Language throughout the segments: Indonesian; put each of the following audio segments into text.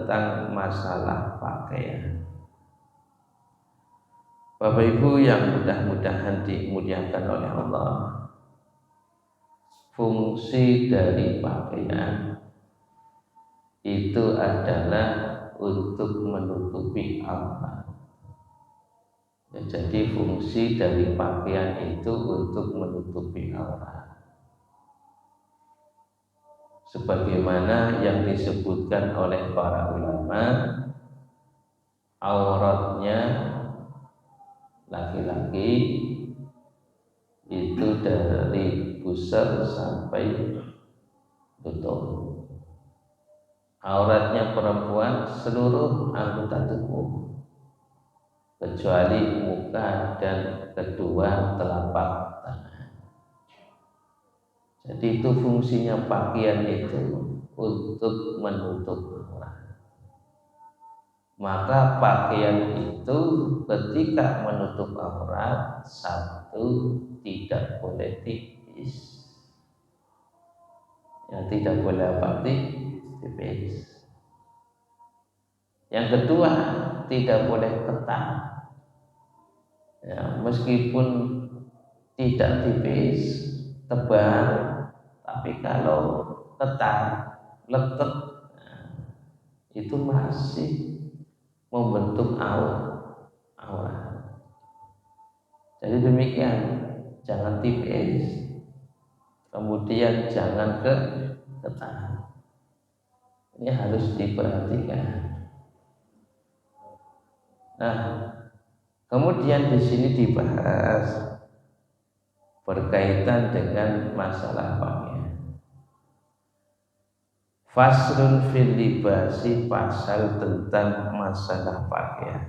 tentang masalah pakaian. Bapak Ibu yang mudah-mudahan dimuliakan oleh Allah, fungsi dari pakaian itu adalah untuk menutupi aurat. Ya, jadi fungsi dari pakaian itu untuk menutupi aurat. Sebagaimana yang disebutkan oleh para ulama, auratnya laki-laki itu dari pusar sampai lutut. Auratnya perempuan seluruh anggota tubuh kecuali muka dan kedua telapak tangan. Jadi itu fungsinya pakaian itu untuk menutup aurat. Maka pakaian itu ketika menutup aurat, satu, tidak boleh tipis. Yang tidak boleh apa? Tipis. Yang kedua, tidak boleh ketat. Ya, meskipun tidak tipis, tebal, tapi kalau ketat, leket, itu masih membentuk aurat. Jadi demikian, jangan tipis, kemudian jangan ketat. Ini harus diperhatikan. Nah, kemudian di sini dibahas berkaitan dengan masalah pakaian. Faslun fil libasi, pasal tentang masalah pakaian.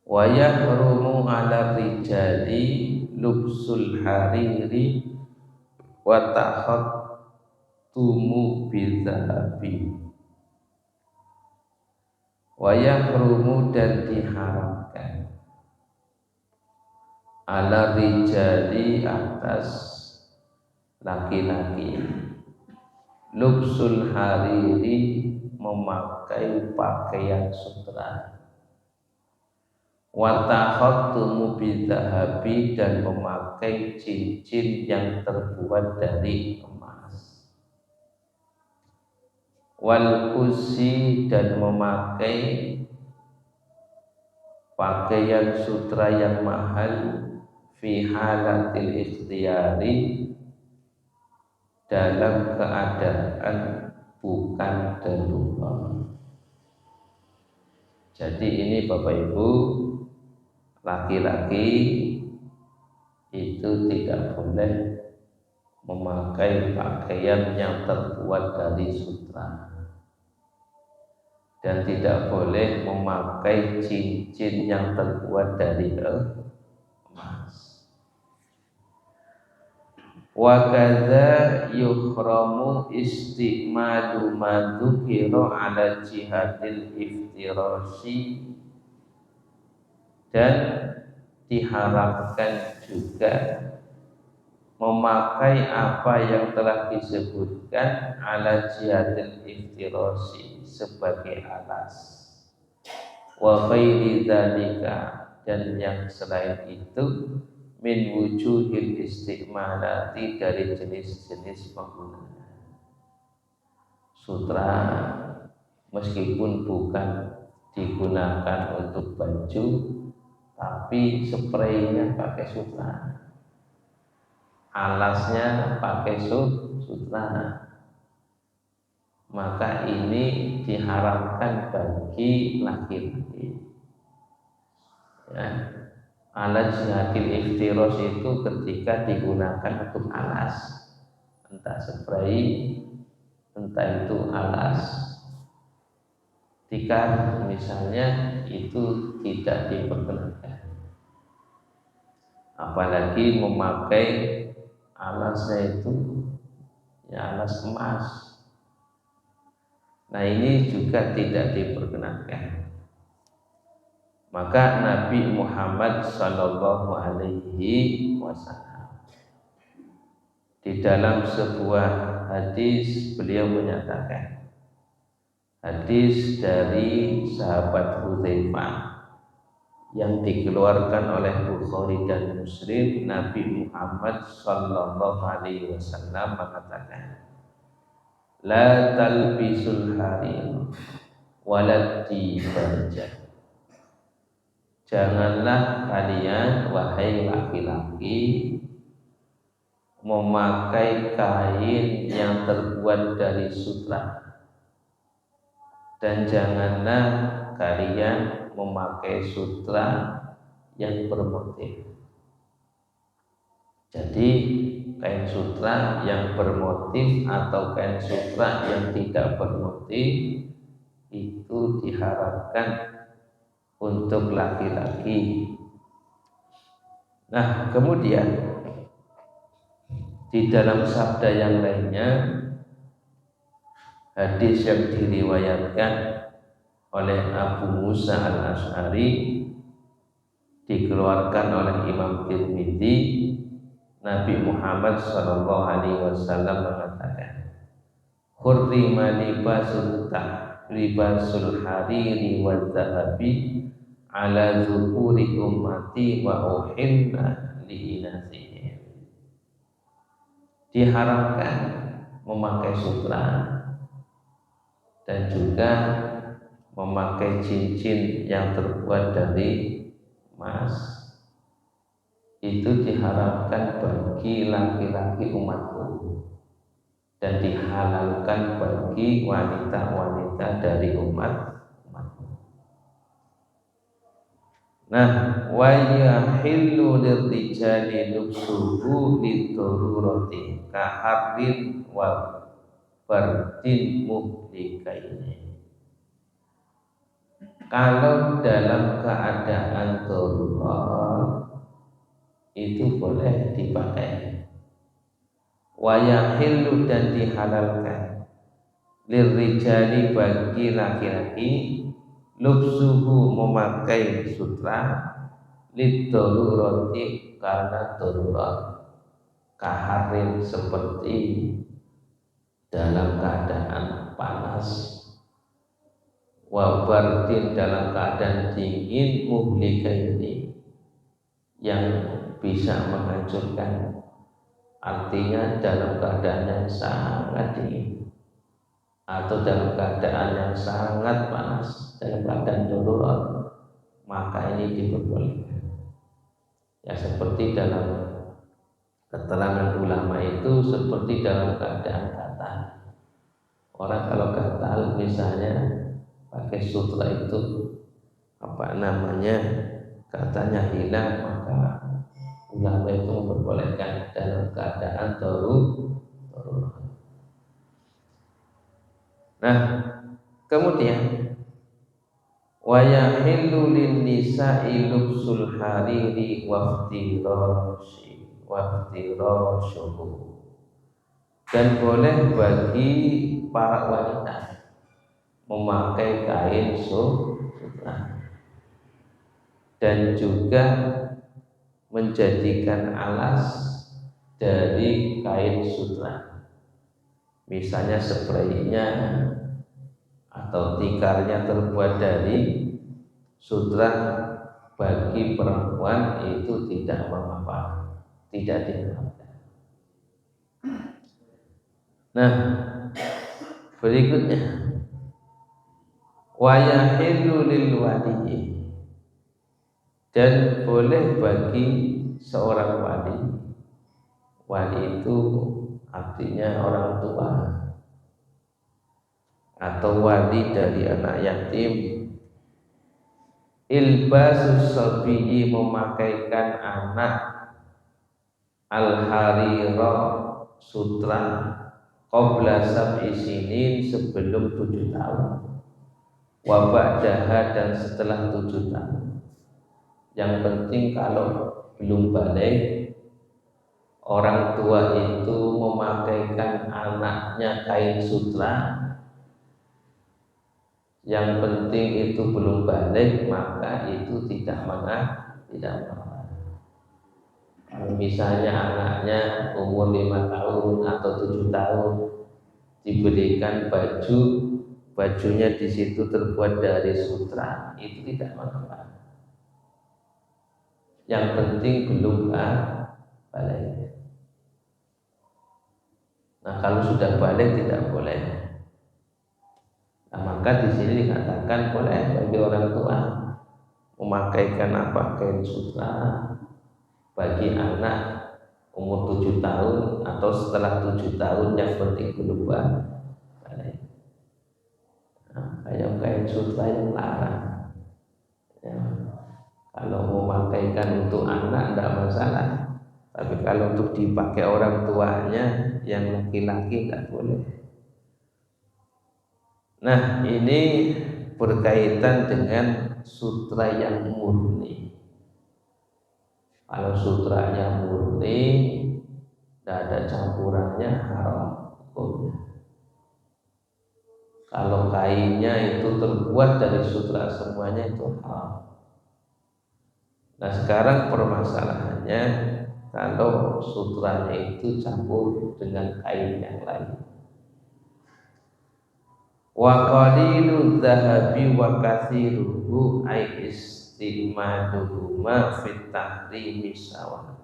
Wa yahrumu 'ala rijali lubsul hariri wa takhattumu bidzahabi. Wa yahrumu, dan diharamkan, 'ala rijali, atas laki-laki, lubsul hariri, memakai pakaian sutra, wa takhattumu bidzahabi, dan memakai cincin yang terbuat dari emas, wal kusi, dan memakai pakaian sutra yang mahal, fi halatil ikhtiyari, dalam keadaan bukan darurat. Jadi ini Bapak Ibu, laki-laki itu tidak boleh memakai pakaian yang terbuat dari sutra, dan tidak boleh memakai cincin yang terbuat dari emas. Wa kadza yuhramu istimalu ma dzukira 'ala jihadil iftirasi, dan diharamkan juga memakai apa yang telah disebutkan 'ala jihadil iftirasi, sebagai alas, wa ghairi dzalika, dan yang selain itu, min wujuhil istimalati, dari jenis-jenis penggunaan sutra. Meskipun bukan digunakan untuk baju, tapi spraynya pakai sutra, alasnya pakai sutra, maka ini diharamkan bagi laki-laki. Ya, alat jihadil iftiros itu ketika digunakan untuk alas, entah spray, entah itu alas tikar misalnya, itu tidak diperkenankan. Apalagi memakai alasnya itu ya alas emas, nah ini juga tidak diperkenankan. Maka Nabi Muhammad sallallahu alaihi wasallam di dalam sebuah hadis beliau menyatakan, Hadis dari sahabat Hudzaifah yang dikeluarkan oleh Bukhari dan Muslim, Nabi Muhammad sallallahu alaihi wasallam mengatakan, la talbisul harir walad dibaja. Janganlah kalian wahai laki-laki memakai kain yang terbuat dari sutra, dan janganlah kalian memakai sutra yang bermotif. Jadi kain sutra yang bermotif atau kain sutra yang tidak bermotif itu diharapkan untuk laki-laki. Nah, kemudian di dalam sabda yang lainnya, hadis yang diriwayatkan oleh Abu Musa al-Asy'ari, dikeluarkan oleh Imam Tirmidzi, Nabi Muhammad sallallahu alaihi wasallam mengatakan, hurrima libasul hariri wal dhahabi ala zuhuri ummati wa uhilla li inasihim. Diharamkan memakai sutra dan juga memakai cincin yang terbuat dari emas. Itu diharapkan bagi laki-laki umatku dan dihalalkan bagi wanita-wanita dari umatku. Nah, wa yahillu lirrijali lubsuhu lidururati kaharrin wa bardin muhlikaini. Kalau dalam keadaan darurat itu boleh dipakai. Wa yahillu, dan dihalalkan, lirrijali, bagi laki-laki, lubsuhu, memakai sutra, lidururati, karena darurat, kaharin, seperti dalam keadaan panas, wabardin, dalam keadaan dingin, muhlikaini, yang bisa menghancurkan, artinya dalam keadaan yang sangat dingin atau dalam keadaan yang sangat panas, dalam keadaan darurat, maka ini diperbolehkan. Ya, seperti dalam keterangan ulama itu seperti dalam keadaan gatal. Orang kalau gatal misalnya pakai sutra itu katanya hilang, maka ulama itu memperbolehkan dalam keadaan darurat. Nah, kemudian wa yahillu lin nisa'i lubsul hariri waftirashuhu, dan boleh bagi para wanita memakai kain sutra dan juga menjadikan alas dari kain sutra, misalnya spraynya atau tikarnya terbuat dari sutra, bagi perempuan itu tidak mengapa, tidak diharapkan. Nah, berikutnya wa yahillu lil waliyyi, dan boleh bagi seorang wali. Wali itu artinya orang tua atau wali dari anak yatim. Ilbasus sabiyi, memakaikan anak, al-harira, sutra, qabla sab'i sinin, sebelum 7 tahun, wa ba'daha, dan setelah 7 tahun. Yang penting kalau belum balik, orang tua itu memakaikan anaknya kain sutra, yang penting itu belum balik, maka itu tidak mengapa. Kalau misalnya anaknya umur 5 tahun atau 7 tahun diberikan baju bajunya di situ terbuat dari sutra, itu tidak mengapa. Yang penting belum balik. Nah, kalau sudah balik tidak boleh. Nah, maka di sini dikatakan boleh bagi orang tua memakaikan pakaian sutra bagi anak umur 7 tahun atau setelah 7 tahun, yang penting belum balik. Nah, kayak sutra yang larang. Ya. Kalau memakaikan untuk anak tidak masalah, tapi kalau untuk dipakai orang tuanya yang laki-laki tidak boleh. Nah, ini berkaitan dengan sutra yang murni. Kalau sutranya murni, tidak ada campurannya, haram hukumnya. Kalau kainnya itu terbuat dari sutra semuanya, itu haram. Nah, sekarang permasalahannya kalau sutranya itu campur dengan kain yang lain. Wa qalilu dzahabi wa katsiruhu ay istimaduhuma fit tahrimi sawa.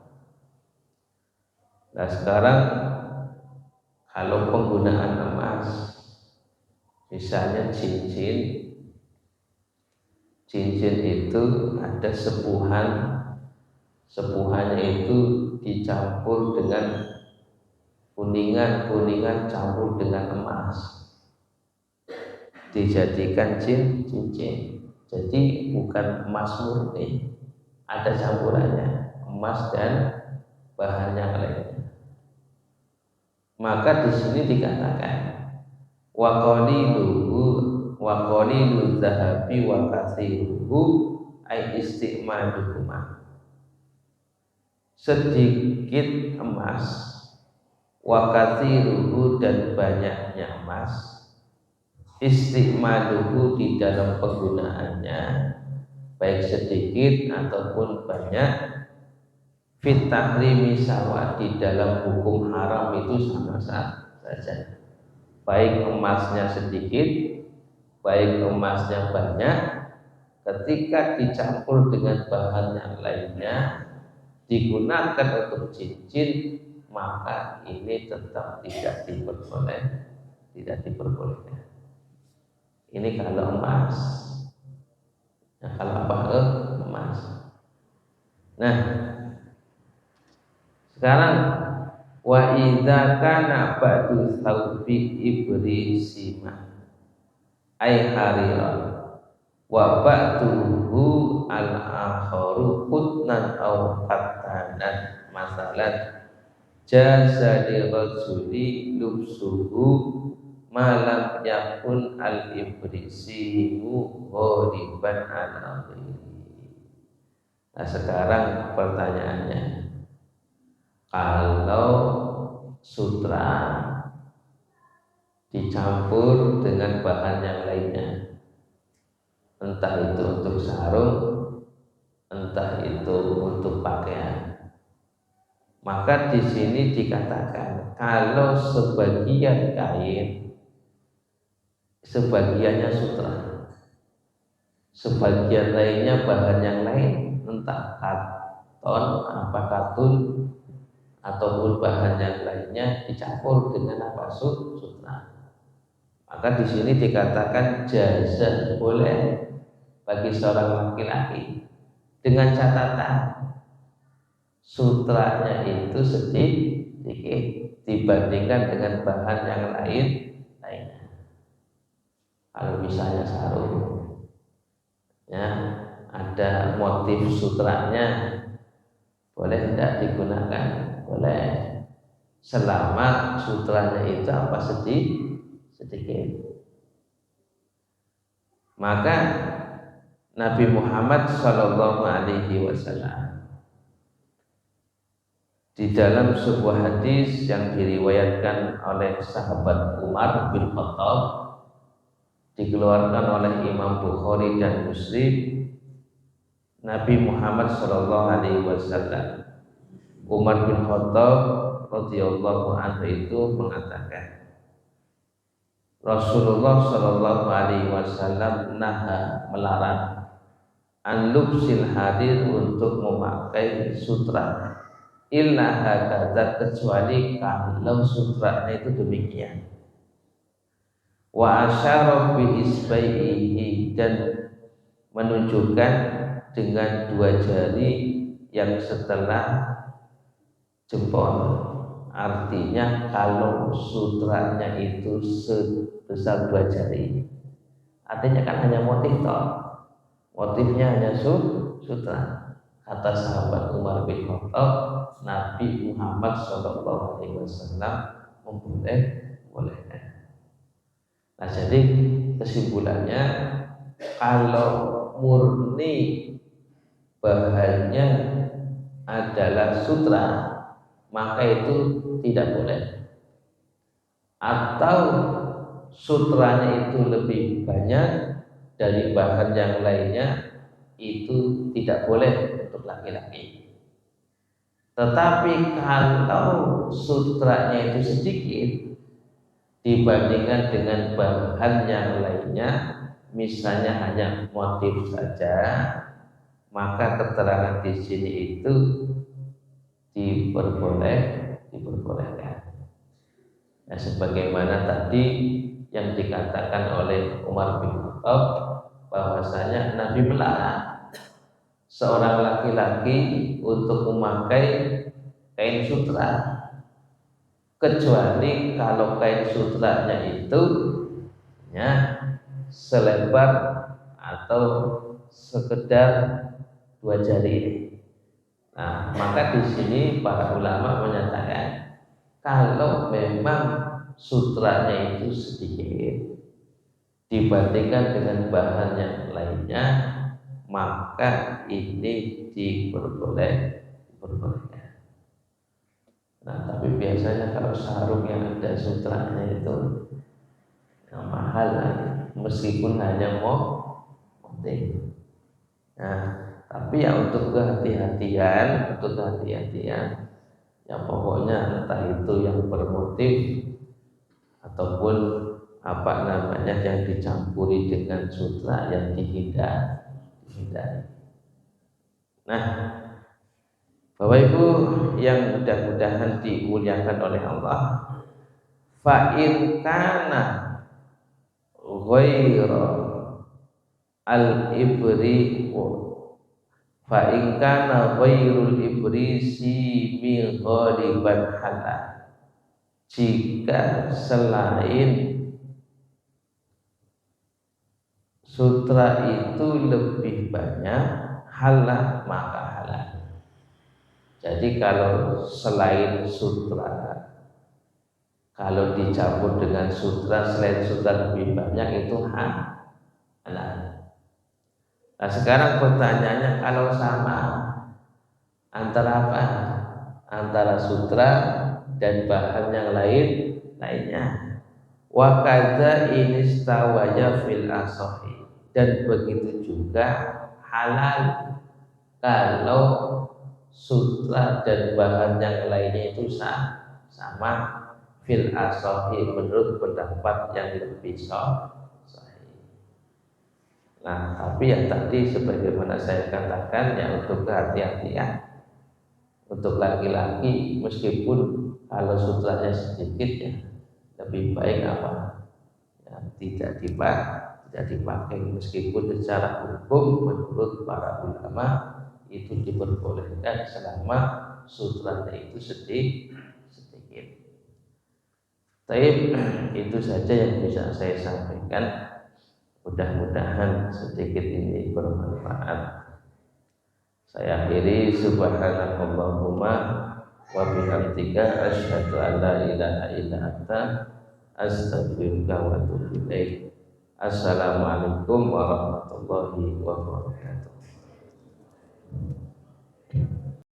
Nah, sekarang kalau penggunaan emas, misalnya cincin itu ada sepuhannya itu dicampur dengan kuningan campur dengan emas, dijadikan cincin. Jadi bukan emas murni, ada campurannya emas dan bahan yang lainnya. Maka di sini dikatakan wa qalilu dzahabi wa katsiruhu ay istimaduhuma. Sedikit emas, wa katsiruhu dan banyaknya emas, istimaduhu di dalam penggunaannya baik sedikit ataupun banyak, fit tahrimi sawa di dalam hukum haram itu sama saja. Baik emasnya sedikit, baik emasnya banyak, ketika dicampur dengan bahan yang lainnya digunakan untuk cincin, maka ini tetap tidak diperbolehkan. Ini kalau emas. Nah, kalau emas. Nah, sekarang wa idza kana ba'du thawbi ibrisima ay hariran wa ba'duhu al-akharu qutnan aw qattanan masalan jaza li rajuli lubsuhu malam yakun al-ibrisimu ghoriban al-akhiri. Nah, sekarang pertanyaannya, kalau sutra dicampur dengan bahan yang lainnya, entah itu untuk sarung, entah itu untuk pakaian, maka di sini dikatakan kalau sebagian kain, sebagiannya sutra, sebagian lainnya bahan yang lain, entah katun ataupun bahan yang lainnya dicampur dengan sutra, maka di sini dikatakan jaza, boleh bagi seorang laki-laki, dengan catatan sutranya itu sedikit dibandingkan dengan bahan yang lainnya. Kalau misalnya sarung, ya ada motif sutranya, boleh tidak digunakan? Boleh, selama sutranya itu sedikit. Maka Nabi Muhammad SAW di dalam sebuah hadis yang diriwayatkan oleh sahabat Umar bin Khattab, dikeluarkan oleh Imam Bukhari dan Muslim, Nabi Muhammad SAW, Umar bin Khattab radhiyallahu anhu itu mengatakan, Rasulullah Shallallahu Alaihi Wasallam naha melarang anlubsil hadir untuk memakai sutra illa hakadha kecuali kalau sutranya itu demikian. Wa asyara bi isbaihi dan menunjukkan dengan dua jari yang setelah jempol. Artinya kalau sutranya itu sebesar dua jari, artinya kan hanya motif toh. Motifnya hanya sutra. Kata sahabat Umar bin Khattab, Nabi Muhammad Shallallahu Alaihi Wasallam membolehkan. Nah, jadi kesimpulannya kalau murni bahannya adalah sutra, maka itu tidak boleh. Atau sutranya itu lebih banyak dari bahan yang lainnya, itu tidak boleh untuk laki-laki. Tetapi kalau sutranya itu sedikit dibandingkan dengan bahan yang lainnya, misalnya hanya motif saja, maka keterangan di sini itu diperbolehkan. Nah, sebagaimana tadi yang dikatakan oleh Umar bin Khattab bahwasanya Nabi melarang seorang laki-laki untuk memakai kain sutra kecuali kalau kain sutranya itu ya selebar atau sekedar dua jari. Nah, maka di sini para ulama menyatakan kalau memang sutranya itu sedikit dibandingkan dengan bahan yang lainnya, maka ini diperbolehkan. Nah, tapi biasanya kalau sarung yang ada sutranya itu yang mahal meskipun hanya motif. Nah, tapi ya untuk kehati-hatian, yang pokoknya entah itu yang bermotif ataupun apa namanya yang dicampuri dengan sutra yang dihindari. Nah, Bapak Ibu yang mudah-mudahan dimuliakan oleh Allah, fa in kana ghaira al-ibri fa in kana ghairul ibrisi min ghaliban halal, jika selain sutra itu lebih banyak halal maka halal. Jadi kalau selain sutra, kalau dicampur dengan sutra, selain sutra lebih banyak itu halal. Nah, sekarang pertanyaannya kalau sama antara apa? Antara sutra dan bahan yang lainnya. Wa kadza inistawaya fil asahi, dan begitu juga halal kalau sutra dan bahan yang lainnya itu sama fil asahi menurut pendapat yang lebih sahih. Nah, tapi yang tadi sebagaimana saya katakan yang untuk kehati-hatian untuk laki-laki, meskipun kalau sutranya sedikit ya lebih baik apa ya, tidak dipakai meskipun secara hukum menurut para ulama itu diperbolehkan selama sutranya itu sedikit. Tapi itu saja yang bisa saya sampaikan. Mudah-mudahan sedikit ini bermanfaat. Saya akhiri subhanakallahumma wa bihamdika asyhadu an la ilaha illa anta astaghfiruka wa atubu ilaik. Assalamualaikum warahmatullahi wabarakatuh.